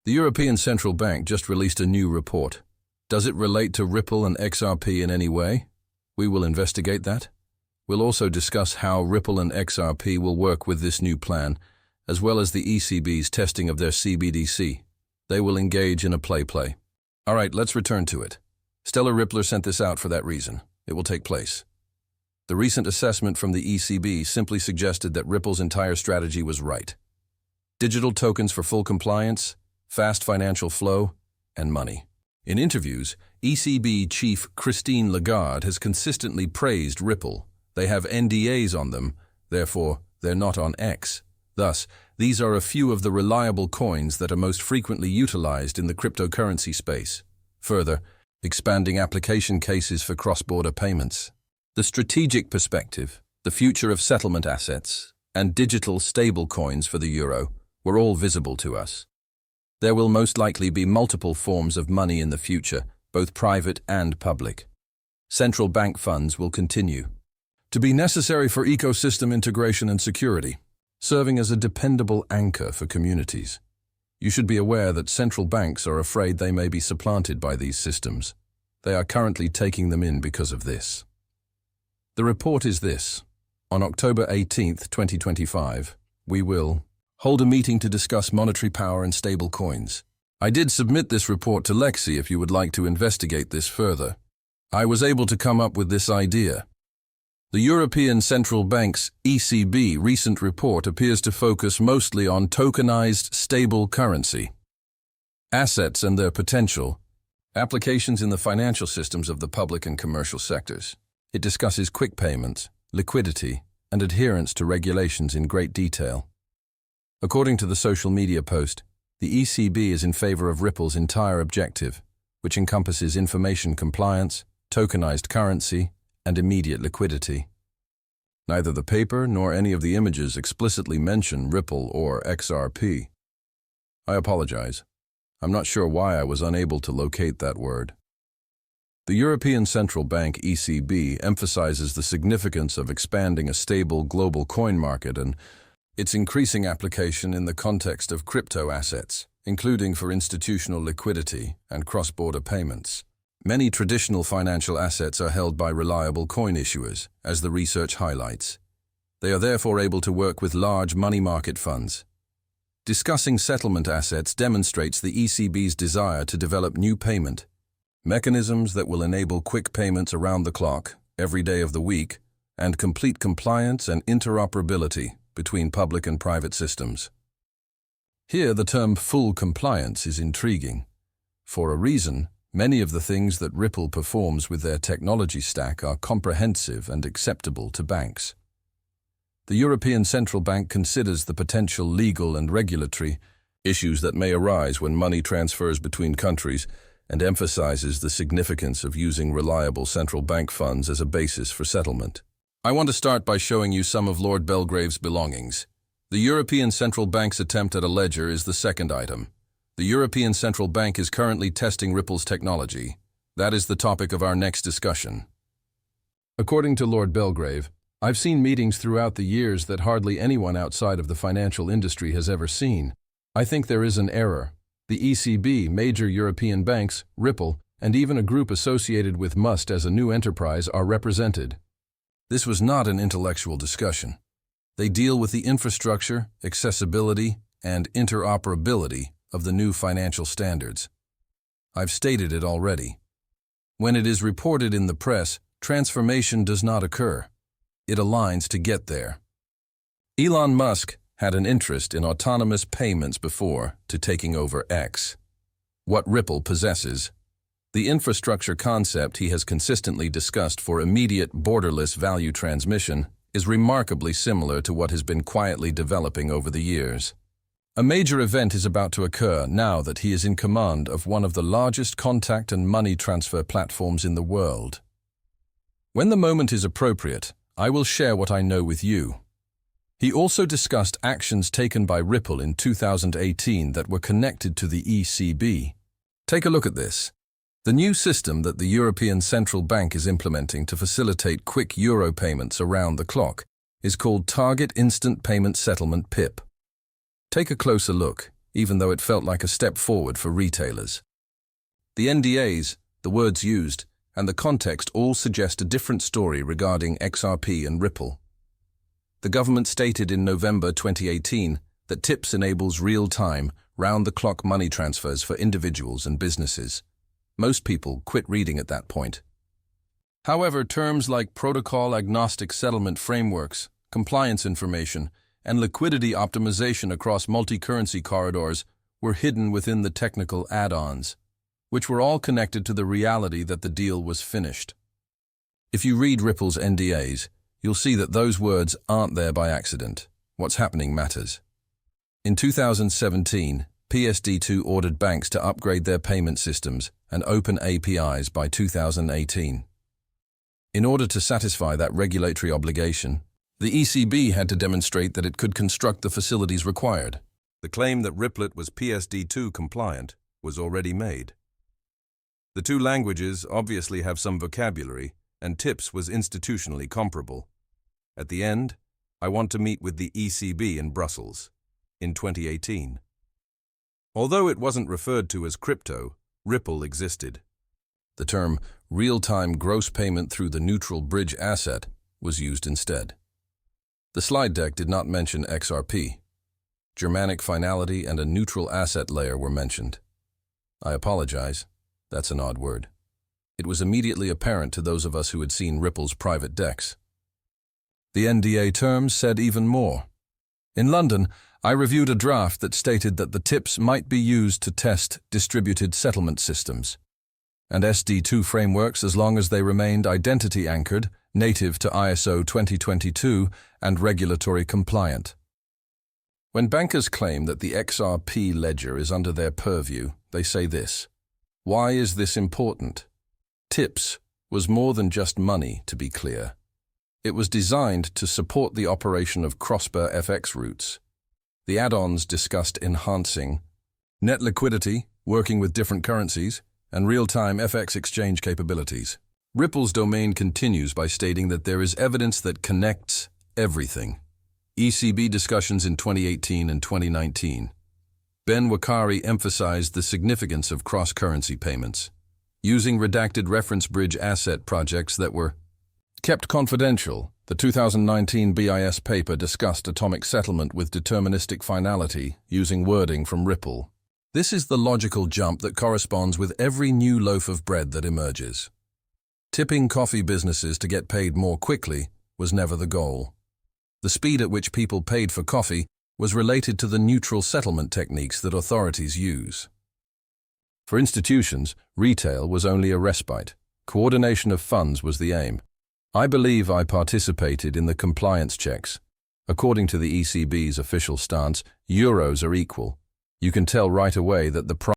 The European Central Bank just released a new report. Does it relate to Ripple and XRP in any way? We will investigate that. We'll also discuss how Ripple and XRP will work with this new plan, as well as the ECB's testing of their CBDC. They will engage in a play. All right, let's return to it. Stellar Rippler sent this out for that reason. It will take place. The recent assessment from the ECB simply suggested that Ripple's entire strategy was right. Digital tokens for full compliance, fast financial flow, and money. In interviews, ECB Chief Christine Lagarde has consistently praised Ripple. They have NDAs on them, therefore they're not on X. Thus, these are a few of the reliable coins that are most frequently utilized in the cryptocurrency space. Further, expanding application cases for cross-border payments. The strategic perspective, the future of settlement assets, and digital stablecoins for the euro were all visible to us. There will most likely be multiple forms of money in the future, both private and public. Central bank funds will continue to be necessary for ecosystem integration and security, serving as a dependable anchor for communities. You should be aware that central banks are afraid they may be supplanted by these systems. They are currently taking them in because of this. The report is this. On October 18th, 2025, we will hold a meeting to discuss monetary power and stable coins. I did submit this report to Lexi if you would like to investigate this further. I was able to come up with this idea. The European Central Bank's ECB recent report appears to focus mostly on tokenized stable currency, assets and their potential, applications in the financial systems of the public and commercial sectors. It discusses quick payments, liquidity, and adherence to regulations in great detail. According to the social media post, the ECB is in favor of Ripple's entire objective, which encompasses information compliance, tokenized currency, and immediate liquidity. Neither the paper nor any of the images explicitly mention Ripple or XRP. I apologize. I'm not sure why I was unable to locate that word. The European Central Bank ECB emphasizes the significance of expanding a stable global coin market and its increasing application in the context of crypto assets, including for institutional liquidity and cross-border payments. Many traditional financial assets are held by reliable coin issuers, as the research highlights. They are therefore able to work with large money market funds. Discussing settlement assets demonstrates the ECB's desire to develop new payment mechanisms that will enable quick payments around the clock, every day of the week, and complete compliance and interoperability between public and private systems. Here, the term full compliance is intriguing. For a reason, many of the things that Ripple performs with their technology stack are comprehensive and acceptable to banks. The European Central Bank considers the potential legal and regulatory issues that may arise when money transfers between countries and emphasizes the significance of using reliable central bank funds as a basis for settlement. I want to start by showing you some of Lord Belgrave's belongings. The European Central Bank's attempt at a ledger is the second item. The European Central Bank is currently testing Ripple's technology. That is the topic of our next discussion. According to Lord Belgrave, I've seen meetings throughout the years that hardly anyone outside of the financial industry has ever seen. I think there is an error. The ECB, major European banks, Ripple, and even a group associated with Must as a new enterprise are represented. This was not an intellectual discussion. They deal with the infrastructure, accessibility, and interoperability of the new financial standards. I've stated it already. When it is reported in the press, transformation does not occur. It aligns to get there. Elon Musk had an interest in autonomous payments before to taking over X. What Ripple possesses, the infrastructure concept he has consistently discussed for immediate borderless value transmission, is remarkably similar to what has been quietly developing over the years. A major event is about to occur now that he is in command of one of the largest contact and money transfer platforms in the world. When the moment is appropriate, I will share what I know with you. He also discussed actions taken by Ripple in 2018 that were connected to the ECB. Take a look at this. The new system that the European Central Bank is implementing to facilitate quick euro payments around the clock is called Target Instant Payment Settlement PIP. Take a closer look. even though it felt like a step forward for retailers. The NDAs, the words used, and the context all suggest a different story regarding XRP and Ripple. The government stated in November 2018 that TIPS enables real-time, round-the-clock money transfers for individuals and businesses. Most people quit reading at that point. However, terms like protocol-agnostic settlement frameworks, compliance information, and liquidity optimization across multi-currency corridors were hidden within the technical add-ons, which were all connected to the reality that the deal was finished. If you read Ripple's NDAs, you'll see that those words aren't there by accident. What's happening matters. In 2017, PSD2 ordered banks to upgrade their payment systems and open APIs by 2018. In order to satisfy that regulatory obligation, the ECB had to demonstrate that it could construct the facilities required. The claim that Ripplet was PSD2 compliant was already made. The two languages obviously have some vocabulary, and TIPS was institutionally comparable. At the end, I want to meet with the ECB in Brussels in 2018. Although it wasn't referred to as crypto, Ripple existed. The term real-time gross payment through the neutral bridge asset was used instead. The slide deck did not mention XRP. Germanic finality and a neutral asset layer were mentioned. I apologize, that's an odd word. It was immediately apparent to those of us who had seen Ripple's private decks. The NDA terms said even more. In London, I reviewed a draft that stated that the TIPS might be used to test distributed settlement systems and SD2 frameworks as long as they remained identity-anchored, native to ISO 2022, and regulatory compliant. When bankers claim that the XRP ledger is under their purview, they say this: why is this important? TIPS was more than just money, to be clear. It was designed to support the operation of cross-border FX routes. The add-ons discussed enhancing net liquidity, working with different currencies, and real-time FX exchange capabilities. Ripple's domain continues by stating that there is evidence that connects everything. ECB discussions in 2018 and 2019. Ben Wakari emphasized the significance of cross-currency payments, using redacted reference bridge asset projects that were kept confidential. The 2019 BIS paper discussed atomic settlement with deterministic finality using wording from Ripple. This is the logical jump that corresponds with every new loaf of bread that emerges. Tipping coffee businesses to get paid more quickly was never the goal. The speed at which people paid for coffee was related to the neutral settlement techniques that authorities use. For institutions, retail was only a respite. Coordination of funds was the aim. I believe I participated in the compliance checks. According to the ECB's official stance, euros are equal. You can tell right away that the